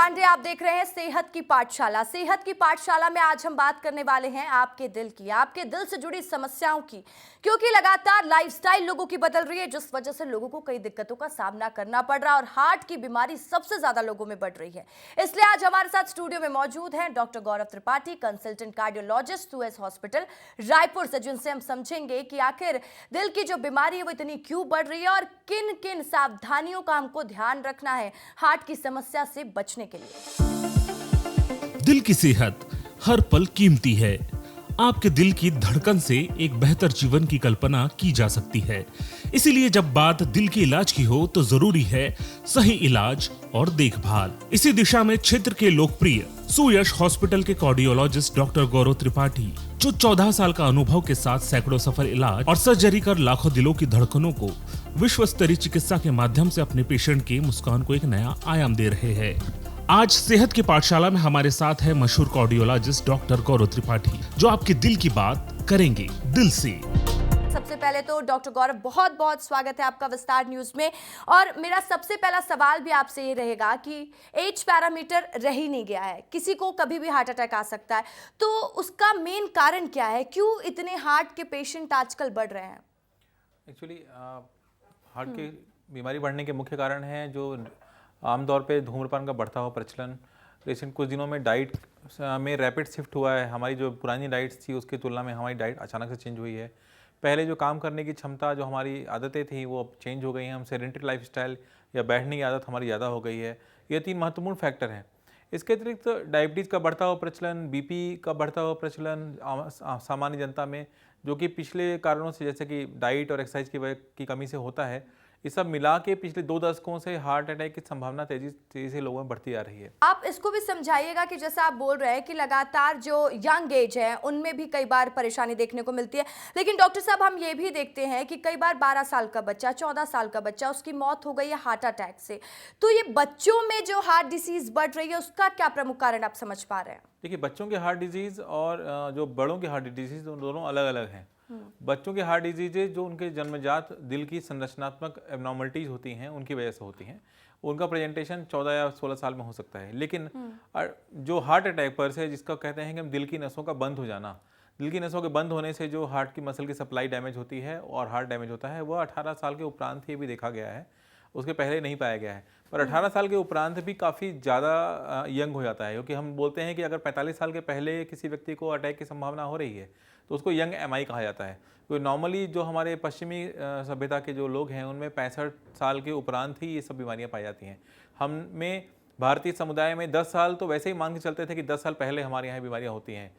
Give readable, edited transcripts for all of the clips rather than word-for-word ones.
पांडे, आप देख रहे हैं सेहत की पाठशाला। सेहत की पाठशाला में आज हम बात करने वाले हैं आपके दिल की, आपके दिल से जुड़ी समस्याओं की, क्योंकि लगातार लाइफस्टाइल लोगों की बदल रही है, जिस वजह से लोगों को कई दिक्कतों का सामना करना पड़ रहा है और हार्ट की बीमारी सबसे ज्यादा लोगों में बढ़ रही है। इसलिए आज हमारे साथ स्टूडियो में मौजूद हैं doctor Gaurav Tripathi, consultant cardiologist, सुएस हॉस्पिटल रायपुर से, जिनसे हम समझेंगे कि आखिर दिल की जो बीमारी है वो इतनी क्यों बढ़ रही है और किन किन सावधानियों का हमको ध्यान रखना है हार्ट की समस्या से बचने के लिए। दिल की सेहत हर पल कीमती है। आपके दिल की धड़कन से एक बेहतर जीवन की कल्पना की जा सकती है। इसीलिए जब बात दिल के इलाज की हो तो जरूरी है सही इलाज और देखभाल। इसी दिशा में क्षेत्र के लोकप्रिय सुयश हॉस्पिटल के कार्डियोलॉजिस्ट डॉक्टर गौरव त्रिपाठी, जो 14 साल का अनुभव के साथ सैकड़ों सफल इलाज और सर्जरी कर लाखों दिलों की धड़कनों को विश्व स्तरीय चिकित्सा के माध्यम से अपने पेशेंट की मुस्कान को एक नया आयाम दे रहे हैं। आज सेहत की पाठशाला में हमारे साथ है मशहूर कार्डियोलॉजिस्ट डॉक्टर गौरव त्रिपाठी, जो आपके दिल की बात करेंगे दिल से। सबसे पहले तो डॉक्टर गौरव, बहुत बहुत स्वागत है आपका विस्तार न्यूज में। और मेरा सबसे पहला सवाल भी आपसे ये रहेगा कि एज पैरामीटर रह ही नहीं गया है, किसी को कभी भी हार्ट अटैक आ सकता है, तो उसका मेन कारण क्या है? क्यों इतने हार्ट के पेशेंट आजकल बढ़ रहे हैं? एक्चुअली हार्ट की बीमारी बढ़ने के मुख्य कारण हैं जो आमतौर पे धूम्रपान का बढ़ता हुआ प्रचलन। रिसेंट कुछ दिनों में डाइट में रैपिड शिफ्ट हुआ है। हमारी जो पुरानी डाइट्स थी उसकी तुलना में हमारी डाइट अचानक से चेंज हुई है। पहले जो काम करने की क्षमता, जो हमारी आदतें थी वो अब चेंज हो गई हैं। हम सेडेंटरी लाइफस्टाइल या बैठने की आदत हमारी ज़्यादा हो गई है। ये 3 महत्वपूर्ण फैक्टर हैं। इसके अतिरिक्त डायबिटीज़ का बढ़ता हुआ प्रचलन, बीपी का बढ़ता हुआ प्रचलन सामान्य जनता में, जो कि पिछले कारणों से जैसे कि डाइट और एक्सरसाइज की कमी से होता है, ये सब मिला के पिछले 2 दशकों से हार्ट अटैक की संभावना तेजी से लोगों में बढ़ती आ रही है। आप इसको भी समझाइएगा कि जैसा आप बोल रहे हैं कि लगातार जो यंग एज है उनमें भी कई बार परेशानी देखने को मिलती है, लेकिन डॉक्टर साहब हम ये भी देखते हैं कि कई बार 12 साल का बच्चा, 14 साल का बच्चा, उसकी मौत हो गई है हार्ट अटैक से। तो ये बच्चों में जो हार्ट डिसीज बढ़ रही है उसका क्या प्रमुख कारण आप समझ पा रहे हैं? देखिए, बच्चों के हार्ट डिजीज़ और जो बड़ों के हार्ट डिजीज़ दोनों अलग अलग हैं। बच्चों के हार्ट डिजीजेज जो उनके जन्मजात दिल की संरचनात्मक एबनॉर्मलिटीज़ होती हैं उनकी वजह से होती हैं, उनका प्रेजेंटेशन 14 या 16 साल में हो सकता है। लेकिन जो हार्ट अटैक पर से, जिसका कहते हैं कि हम दिल की नसों का बंद हो जाना, दिल की नसों के बंद होने से जो हार्ट की मसल की सप्लाई डैमेज होती है और हार्ट डैमेज होता है, वह 18 साल के उपरांत ही भी देखा गया है, उसके पहले नहीं पाया गया है। पर 18 साल के उपरांत भी काफ़ी ज़्यादा यंग हो जाता है, क्योंकि हम बोलते हैं कि अगर 45 साल के पहले किसी व्यक्ति को अटैक की संभावना हो रही है तो उसको यंग एमआई कहा जाता है। तो नॉर्मली जो हमारे पश्चिमी सभ्यता के जो लोग हैं उनमें 65 साल के उपरांत ही ये सब बीमारियां पाई जाती हैं। हम में भारतीय समुदाय में 10 साल तो वैसे ही मान के चलते थे कि 10 साल पहले हमारे यहाँ बीमारियाँ होती हैं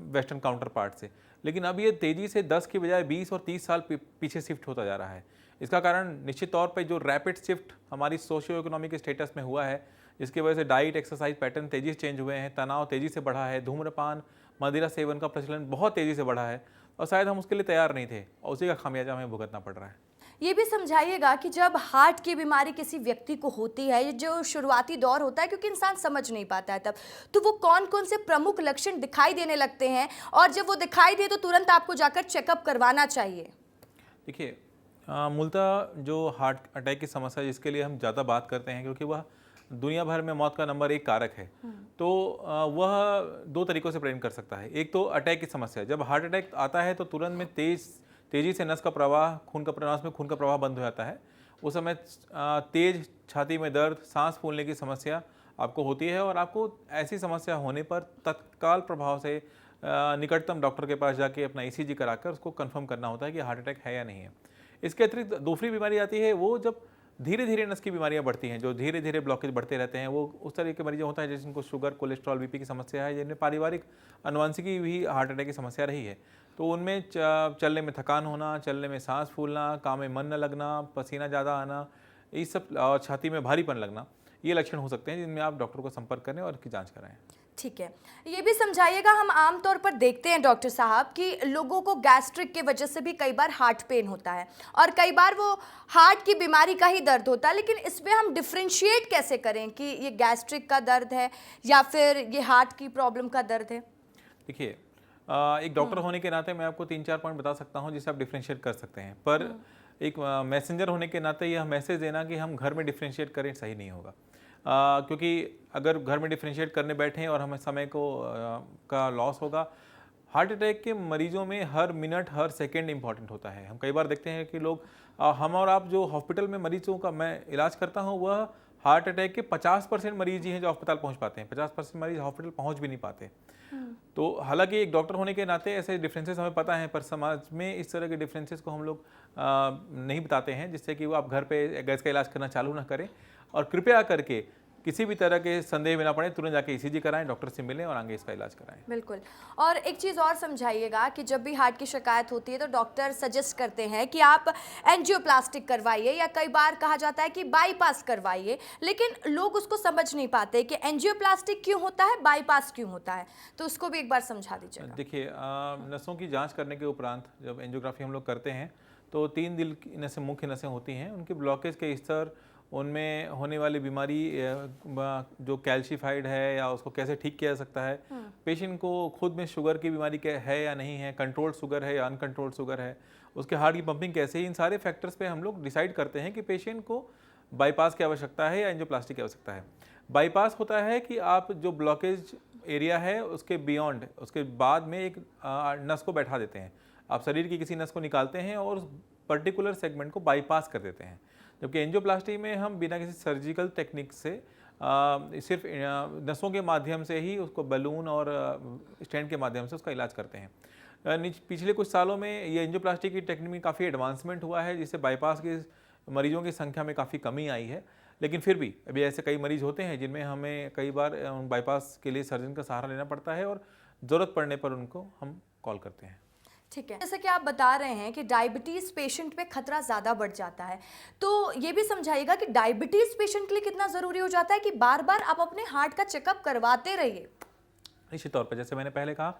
वेस्टर्न काउंटर पार्ट से, लेकिन अब ये तेज़ी से 10 की बजाय 20 और 30 साल पीछे शिफ्ट होता जा रहा है। इसका कारण निश्चित तौर पर जो रैपिड शिफ्ट हमारी सोशियो इकोनॉमिक स्टेटस में हुआ है, जिसकी वजह से डाइट एक्सरसाइज पैटर्न तेज़ी से चेंज हुए हैं, तनाव तेज़ी से बढ़ा है, धूम्रपान मदिरा सेवन का प्रचलन बहुत तेज़ी से बढ़ा है और शायद हम उसके लिए तैयार नहीं थे और उसी का खामियाजा हमें भुगतना पड़ रहा है। ये भी समझाइएगा कि जब हार्ट की बीमारी किसी व्यक्ति को होती है, जो शुरुआती दौर होता है क्योंकि इंसान समझ नहीं पाता है तब, तो वो कौन कौन से प्रमुख लक्षण दिखाई देने लगते हैं और जब वो दिखाई दे तो तुरंत आपको जाकर चेकअप करवाना चाहिए? देखिए, मूलतः जो हार्ट अटैक की समस्या जिसके लिए हम ज़्यादा बात करते हैं, क्योंकि वह दुनिया भर में मौत का नंबर 1 कारक है, तो वह 2 तरीक़ों से प्रेजेंट कर सकता है। एक तो अटैक की समस्या, जब हार्ट अटैक आता है तो तुरंत में तेज़ी से नस का प्रवाह, खून का प्रवाह बंद हो जाता है। उस समय तेज़ छाती में दर्द, सांस फूलने की समस्या आपको होती है और आपको ऐसी समस्या होने पर तत्काल प्रभाव से निकटतम डॉक्टर के पास जाके अपना ईसीजी कराकर उसको कंफर्म करना होता है कि हार्ट अटैक है या नहीं है। इसके अतिरिक्त दूसरी बीमारी आती है, वो जब धीरे धीरे नस की बीमारियां बढ़ती हैं, जो धीरे धीरे ब्लॉकेज बढ़ते रहते हैं, वो उस तरह के मरीज होता है जिनको शुगर, कोलेस्ट्रॉल, बीपी की समस्या है, जिनमें पारिवारिक अनुवांशिकी भी हार्ट अटैक की समस्या रही है। तो उनमें चलने में थकान होना, चलने में सांस फूलना, काम में मन न लगना, पसीना ज़्यादा आना, ये सब, और छाती में भारीपन लगना, ये लक्षण हो सकते हैं जिनमें आप डॉक्टर को संपर्क करें और इसकी जाँच कराएँ। ठीक है, ये भी समझाइएगा, हम आमतौर पर देखते हैं डॉक्टर साहब कि लोगों को गैस्ट्रिक के वजह से भी कई बार हार्ट पेन होता है और कई बार वो हार्ट की बीमारी का ही दर्द होता है, लेकिन इसमें हम डिफरेंशिएट कैसे करें कि ये गैस्ट्रिक का दर्द है या फिर ये हार्ट की प्रॉब्लम का दर्द है? देखिए, एक डॉक्टर होने के नाते मैं आपको 3-4 पॉइंट बता सकता हूँ जिससे आप डिफरेंशिएट कर सकते हैं, पर एक मैसेंजर होने के नाते यह मैसेज देना कि हम घर में डिफरेंशिएट करें सही नहीं होगा। क्योंकि अगर घर में डिफ्रेंशिएट करने बैठें और हमें समय को का लॉस होगा। हार्ट अटैक के मरीजों में हर मिनट हर सेकंड इंपॉर्टेंट होता है। हम कई बार देखते हैं कि लोग हम और आप जो हॉस्पिटल में मरीजों का मैं इलाज करता हूं, वह हार्ट अटैक के 50% मरीज ही हैं जो अस्पताल पहुंच पाते हैं, 50% मरीज हॉस्पिटल पहुंच भी नहीं पाते। तो हालांकि एक डॉक्टर होने के नाते ऐसे डिफरेंसेस हमें पता हैं, पर समाज में इस तरह के डिफरेंसेस को हम लोग नहीं बताते हैं, जिससे कि वो आप घर पे गैस का इलाज करना चालू ना करें। और कृपया करके किसी भी तरह के संदेह में ना पड़े, तुरंत जाके ईसीजी कराएं, डॉक्टर से मिलें और आगे इसका इलाज कराएं। बिल्कुल। और एक चीज़ और समझाइएगा कि जब भी हार्ट की शिकायत होती है तो डॉक्टर सजेस्ट करते हैं कि आप एंजियोप्लास्टिक करवाइए, या कई बार कहा जाता है कि बाईपास करवाइए, लेकिन लोग उसको समझ नहीं पाते कि एंजियोप्लास्टिक क्यों होता है, बाईपास क्यों होता है, तो उसको भी एक बार समझा दीजिएगा। देखिए, नसों की जाँच करने के उपरांत जब एंजियोग्राफी हम लोग करते हैं तो 3 दिल की नसें, मुख्य नसें होती हैं, उनके ब्लॉकेज के स्तर, उनमें होने वाली बीमारी जो कैल्शिफाइड है या उसको कैसे ठीक किया जा सकता है, पेशेंट को खुद में शुगर की बीमारी क्या है या नहीं है, कंट्रोल्ड शुगर है या अनकंट्रोल्ड शुगर है, उसके हार्ट की पंपिंग कैसे है, इन सारे फैक्टर्स पे हम लोग डिसाइड करते हैं कि पेशेंट को बाईपास की आवश्यकता है या एंजियोप्लास्टी की आवश्यकता है। बाईपास होता है कि आप जो ब्लॉकेज एरिया है उसके बियॉन्ड, उसके बाद में एक नस को बैठा देते हैं, आप शरीर की किसी नस को निकालते हैं और उस पर्टिकुलर सेगमेंट को बाईपास कर देते हैं। जबकि एंजियोप्लास्टी में हम बिना किसी सर्जिकल टेक्निक से सिर्फ नसों के माध्यम से ही उसको बलून और स्टेंट के माध्यम से उसका इलाज करते हैं। पिछले कुछ सालों में ये एंजियोप्लास्टी की टेक्निक में काफ़ी एडवांसमेंट हुआ है, जिससे बाईपास के मरीजों की संख्या में काफ़ी कमी आई है। लेकिन फिर भी अभी ऐसे कई मरीज होते हैं जिनमें हमें कई बार बाईपास के लिए सर्जन का सहारा लेना पड़ता है और ज़रूरत पड़ने पर उनको हम कॉल करते हैं। ठीक है, जैसे कि आप बता रहे हैं कि डायबिटीज़ पेशेंट पे खतरा ज़्यादा बढ़ जाता है, तो ये भी समझाइएगा कि डायबिटीज़ पेशेंट के लिए कितना ज़रूरी हो जाता है कि बार बार आप अपने हार्ट का चेकअप करवाते रहिए। निश्चित तौर पर, जैसे मैंने पहले कहा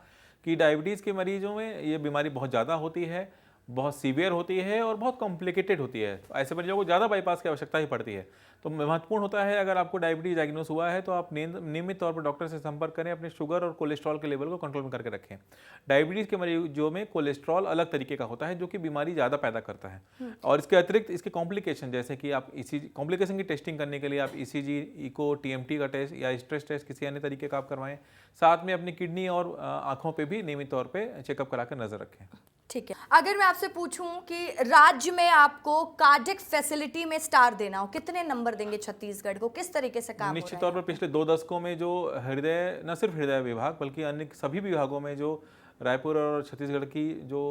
कि डायबिटीज़ के मरीजों में ये बीमारी बहुत ज़्यादा होती है, बहुत सीवियर होती है और बहुत कॉम्प्लिकेटेड होती है। ऐसे मरीजों को ज़्यादा बाईपास की आवश्यकता ही पड़ती है। तो महत्वपूर्ण होता है, अगर आपको डायबिटीज़ डायग्नोस हुआ है तो आप नियमित तौर पर डॉक्टर से संपर्क करें, अपने शुगर और कोलेस्ट्रॉल के लेवल को कंट्रोल में करके रखें। डायबिटीज़ के मरीजों में कोलेस्ट्रॉल अलग तरीके का होता है जो कि बीमारी ज़्यादा पैदा करता है। और इसके अतिरिक्त इसके कॉम्प्लिकेशन, जैसे कि आप ईसीजी कॉम्प्लिकेशन की टेस्टिंग करने के लिए आप ईसीजी, इको, टीएमटी का टेस्ट या स्ट्रेस टेस्ट किसी अन्य तरीके का आप करवाएं। साथ में अपनी किडनी और आँखों पर भी नियमित तौर पर चेकअप करा कर नज़र रखें। ठीक है, अगर मैं आपसे पूछूं कि राज्य में आपको कार्डियक फैसिलिटी में स्टार देना हो, कितने नंबर देंगे छत्तीसगढ़ को, किस तरीके से काम हो निश्चित रहा तौर पर पिछले 2 दशकों में जो हृदय, न सिर्फ हृदय विभाग बल्कि अन्य सभी विभागों में जो रायपुर और छत्तीसगढ़ की जो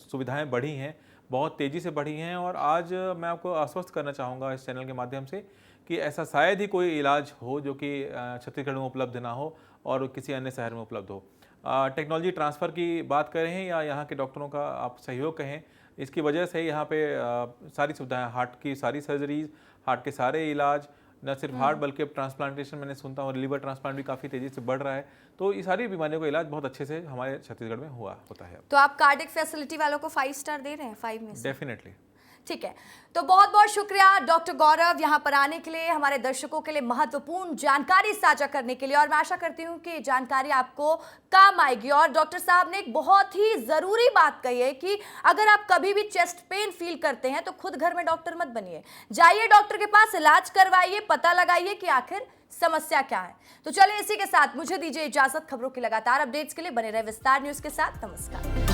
सुविधाएं बढ़ी हैं, बहुत तेज़ी से बढ़ी हैं। और आज मैं आपको आश्वस्त करना चाहूँगा इस चैनल के माध्यम से कि ऐसा शायद ही कोई इलाज हो जो कि छत्तीसगढ़ में उपलब्ध ना हो और किसी अन्य शहर में उपलब्ध हो। टेक्नोलॉजी ट्रांसफ़र की बात करें या यहाँ के डॉक्टरों का आप सहयोग कहें, इसकी वजह से यहाँ पे सारी सुविधाएं, हार्ट की सारी सर्जरीज, हार्ट के सारे इलाज, न सिर्फ हार्ट बल्कि अब ट्रांसप्लांटेशन मैंने सुनता हूँ, लीवर ट्रांसप्लांट भी काफ़ी तेज़ी से बढ़ रहा है। तो ये सारी बीमारियों का इलाज बहुत अच्छे से हमारे छत्तीसगढ़ में होता है। तो आप कार्डियक फैसिलिटी वालों को 5 स्टार दे रहे हैं 5 में से? डेफिनेटली। ठीक है, तो बहुत बहुत शुक्रिया डॉक्टर गौरव यहाँ पर आने के लिए, हमारे दर्शकों के लिए महत्वपूर्ण जानकारी साझा करने के लिए, और मैं आशा करती हूँ कि जानकारी आपको काम आएगी। और डॉक्टर साहब ने एक बहुत ही ज़रूरी बात कही है कि अगर आप कभी भी चेस्ट पेन फील करते हैं तो खुद घर में डॉक्टर मत बनिए, जाइए डॉक्टर के पास, इलाज करवाइए, पता लगाइए कि आखिर समस्या क्या है। तो चलिए इसी के साथ मुझे दीजिए इजाजत। खबरों की लगातार अपडेट्स के लिए बने रहे विस्तार न्यूज़ के साथ। नमस्कार।